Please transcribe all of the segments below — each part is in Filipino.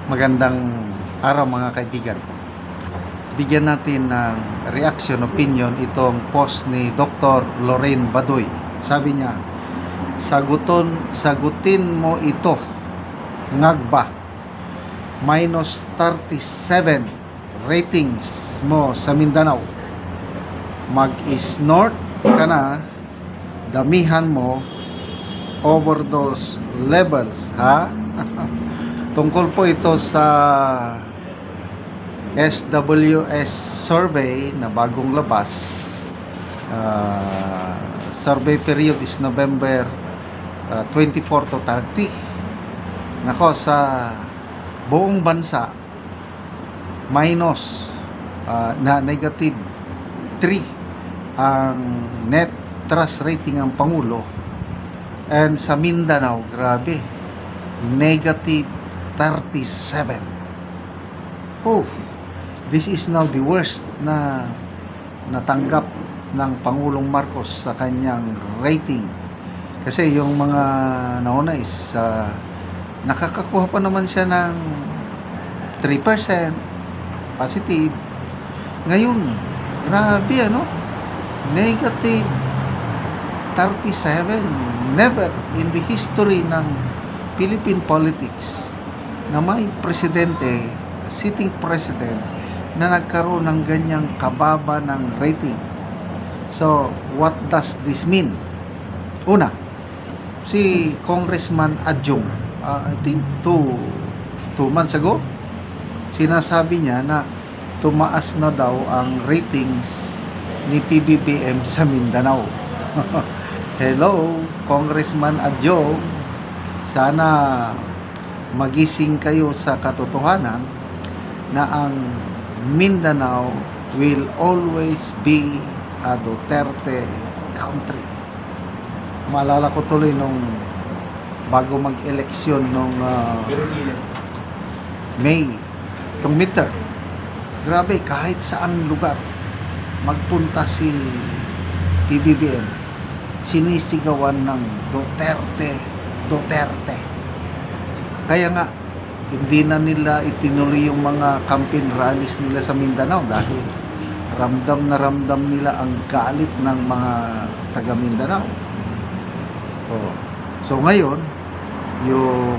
Magandang araw mga kaibigan. Bigyan natin ng reaction, opinion itong post ni Dr. Lorraine Badoy. Sabi niya, sagutin mo ito, ngagba. Minus 37 ratings mo sa Mindanao. Mag-snort ka na, damihan mo overdose levels, ha? Tungkol po ito sa SWS survey na bagong labas. Survey period is November 24 to 30. Nako, sa buong bansa, minus na negative 3 ang net trust rating ang Pangulo. And sa Mindanao, grabe, negative 37. Oh, this is now the worst na natanggap ng Pangulong Marcos sa kanyang rating. Kasi yung mga nauna is nakakakuha pa naman siya ng 3% positive. Ngayon, grabe negative 37. Never in the history ng Philippine politics na may presidente, sitting president, na nagkaroon ng ganyang kababa ng rating. So, what does this mean? Una, si Congressman Adjong, I think 2 months ago, sinasabi niya na tumaas na daw ang ratings ni PBBM sa Mindanao. Hello, Congressman Adjong. Sana magising kayo sa katotohanan na ang Mindanao will always be a Duterte country. Maalala ko tuloy nung bago mag-eleksyon nung May, itong midterm. Grabe, kahit saan lugar magpunta si PBBM, sinisigawan ng Duterte. Kaya nga, hindi na nila itinuloy yung mga campaign rallies nila sa Mindanao dahil ramdam na ramdam nila ang galit ng mga taga Mindanao. So ngayon, yung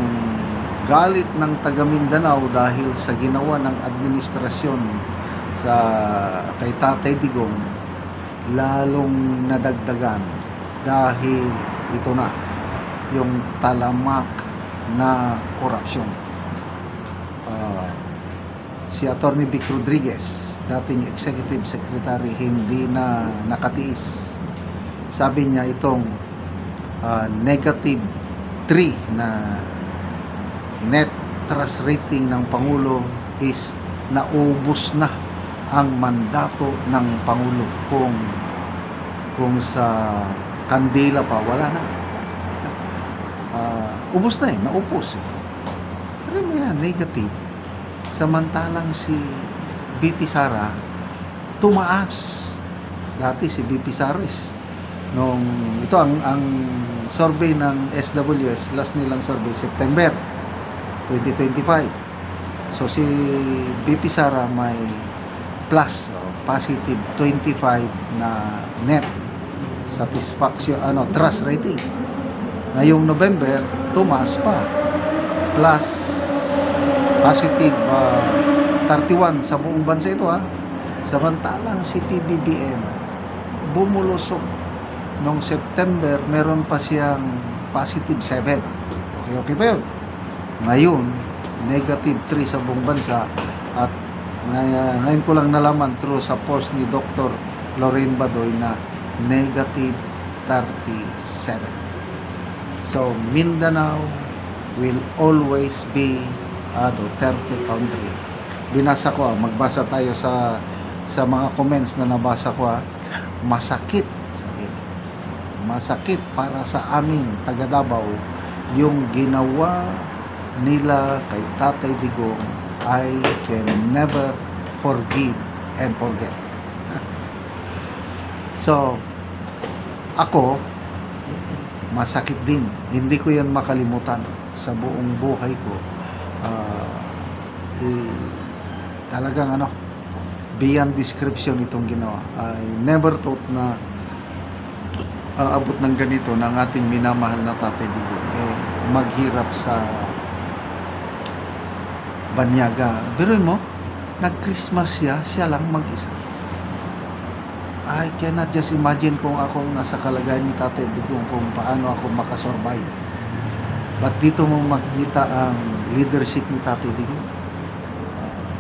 galit ng taga Mindanao dahil sa ginawa ng administrasyon sa kay Tatay Digong, lalong nadagdagan dahil ito na yung talamak na korupsyon. Si Atty. Vic Rodriguez, dating executive secretary, hindi na nakatiis. Sabi niya itong negative 3 na net trust rating ng Pangulo is naubos na ang mandato ng Pangulo. Kung sa kandila pa, wala na. Ubos na naupos. Pero yan, negative. Samantalang si BP Sara, tumaas. Dati si BP Sara is, ito ang survey ng SWS, last nilang survey, September 2025. So si BP Sara may plus, positive 25 na net satisfaction, trust rating. Ngayong November, tumaas pa. Plus, positive 31 sa buong bansa ito, ha. Samantalang si PBBM, bumulusok. Noong September, meron pa siyang positive 7. Okay ba yun? Ngayon, negative 3 sa buong bansa. At ngayon ko lang nalaman through sa post ni Dr. Lorraine Badoy na negative 37. So, Mindanao will always be a Duterte country. Binasa ko, magbasa tayo sa mga comments na nabasa ko, masakit, sabi. Masakit para sa amin, taga Davao, yung ginawa nila kay Tatay Digong. I can never forgive and forget. So, ako, masakit din. Hindi ko yan makalimutan sa buong buhay ko. talagang beyond description itong ginawa. I never thought na aabot ng ganito ng ating minamahal na Tatay Digong maghirap sa banyaga. Biruin mo, nag-Christmas siya lang mag-isa. I cannot just imagine kung ako nasa kalagayan ni Tatay Digong kung paano ako makasurvive. But dito mo makikita ang leadership ni Tatay Digong.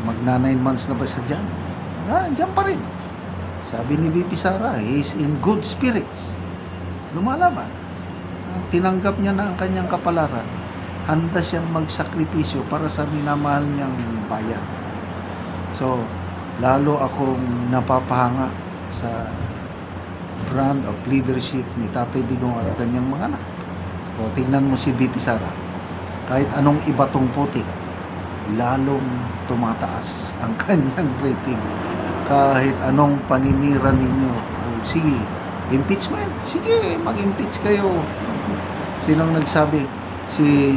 Magna 9 months na ba siya dyan? Dyan pa rin. Sabi ni VP Sara, he is in good spirits. Lumalaban. Tinanggap niya na ang kanyang kapalaran. Handa siyang magsakripisyo para sa minamahal niyang bayan. So, lalo akong napapahanga sa brand of leadership ni Tatay Digong at kanyang mga anak. O, tingnan mo si VP Sara. Kahit anong iba tong putik, lalong tumataas ang kanyang rating. Kahit anong paninira ninyo, sige, impeachment, sige, mag-impeach kayo. Sinong nagsabi? Si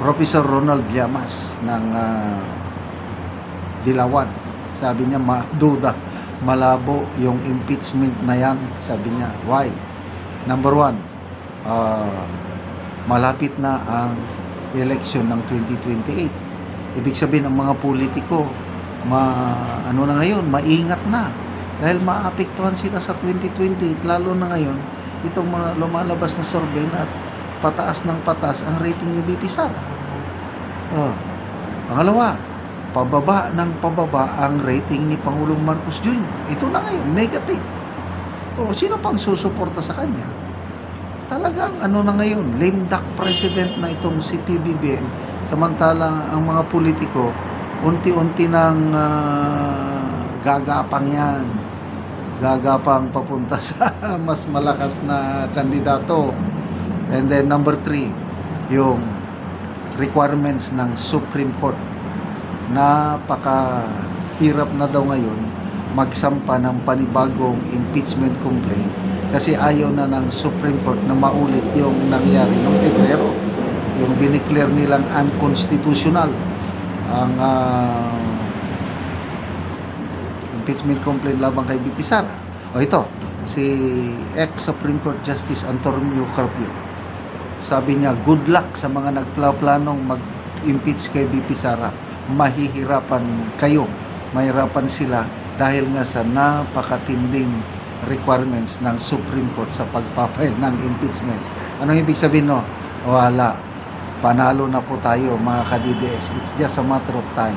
Professor Ronald Llamas ng Dilawan. Sabi niya, duda, malabo yung impeachment na yan. Sabi niya, why? Number 1, malapit na ang election ng 2028. Ibig sabihin ang mga politiko na ngayon, maingat na dahil maapektuhan sila sa 2028, lalo na ngayon itong mga lumalabas na survey na pataas ng pataas ang rating ni VP Sara. Pangalawa, pababa ng pababa ang rating ni Pangulong Marcos Jr. Ito na ngayon, negative. Sino pang susuporta sa kanya? Talagang na ngayon, lame duck president na itong si PBBM, samantalang ang mga politiko unti-unti nang gagapang yan, gagapang papunta sa mas malakas na kandidato. And then number 3, yung requirements ng Supreme Court. Napakahirap na daw ngayon magsampa ng panibagong impeachment complaint kasi ayaw na ng Supreme Court na maulit yung nangyari noong Pebrero, yung dineclare nilang unconstitutional ang impeachment complaint labang kay VP Sara. Ito, si ex-Supreme Court Justice Antonio Carpio. Sabi niya, good luck sa mga nagplanong mag-impeach kay VP Sara. Mahihirapan kayo, mahirapan sila dahil nga sa napakatinding requirements ng Supreme Court sa pagpapail ng impeachment. Anong ibig sabihin no? Wala. Panalo na po tayo mga ka-DDS. It's just a matter of time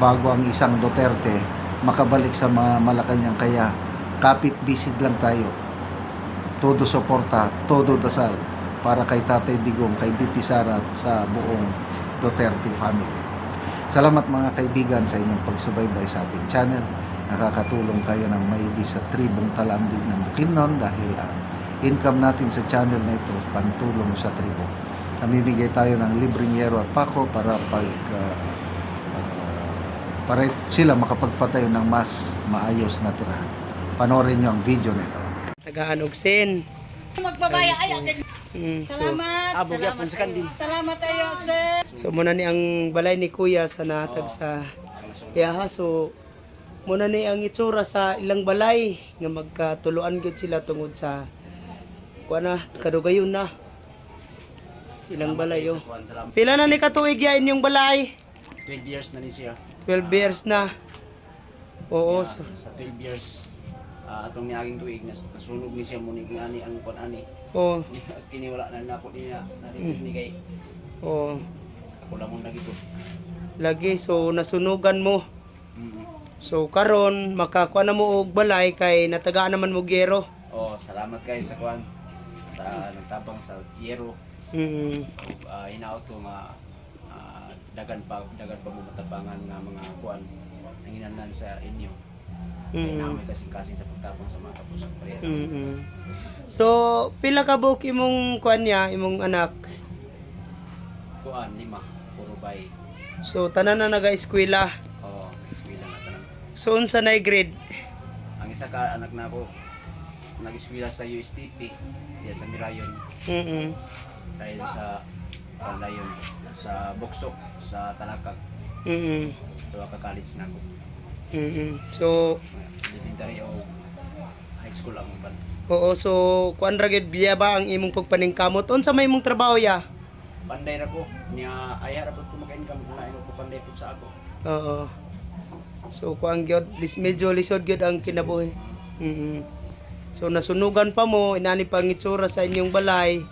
bago ang isang Duterte makabalik sa Malacanang. Kaya kapit bisid lang tayo. Todo suporta, todo dasal para kay Tatay Digong, kay VP Sara at sa buong Duterte family. Salamat mga kaibigan sa inyong pagsubaybay sa ating channel. Nakakatulong kayo ng maigi sa tribong Talandig ng Bukidnon dahil ang income natin sa channel na ito pantulong sa tribo. Namibigay tayo ng libreng yero at pako para para sila makapagpatayo ng mas maayos na tirahan. Panoorin nyo ang video nito. Tagaan og sen. Magbabaya ay akin. Salamat. Salamat ayo sir. So muna ni ang balay ni Kuya sa nahatag sa Yaha. So muna ni ang itsura sa ilang balay nga magkatuluan gyud sila tungod sa kuana kadugayon na. Ilang balay yo. Pila na ni katuig ya inyong balay? 12 years na ni siya. 12 years na. Oo. So, Sa 12 years, atong niaging tuig, nasunog ni siya muna ni ang ani. oo. Kini wala na nako niya, narinig ni kay. Oo. Ako lang mong nagito. Lagi so nasunugan mo. So karon makakuha na mo og balay kay natagaan naman mo gero. Salamat kay sa kuan sa nagtabang sa yero. Hinaot ko nga dagan pa mo matabangan nga mga kuan nanginahanglan sa inyo. Kaya namin kasing-kasing sa pagtabang sa mga kapusang pareha. So pila ka buok imong kuan niya, imong anak? Kuan 5, puro bay. So tanan na naga-eskwela. Eskwela na tanan. So unsa nay grade? Ang isa ka anak na ako nag-eskwela sa USTP, diya sa Mirayon. Mm. Dahil sa Palayon. sa Boksok sa Talakag. Mm. Duha ka college na ako. So Elementary o high school ang ban. oo, so kuan ra gyud biya ba ang imong pagpaningkamot? Unsa may imong trabaho ya? Panday ra ko niya ay ra ko maka-income na ino ko panday pud sa ako. Oo. So kuan gyud medyo lisod gyud ang kinabuhi. So nasunugan pa mo inani pang itsura sa inyong balay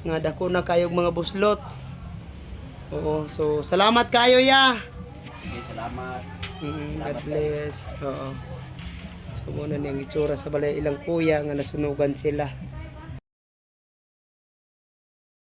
nga dako na kayog mga buslot. Oo, so salamat kayo ya. Sige, salamat. God bless. Oo. So muna niyang itsura sa balay ilang kuya nga nasunugan sila.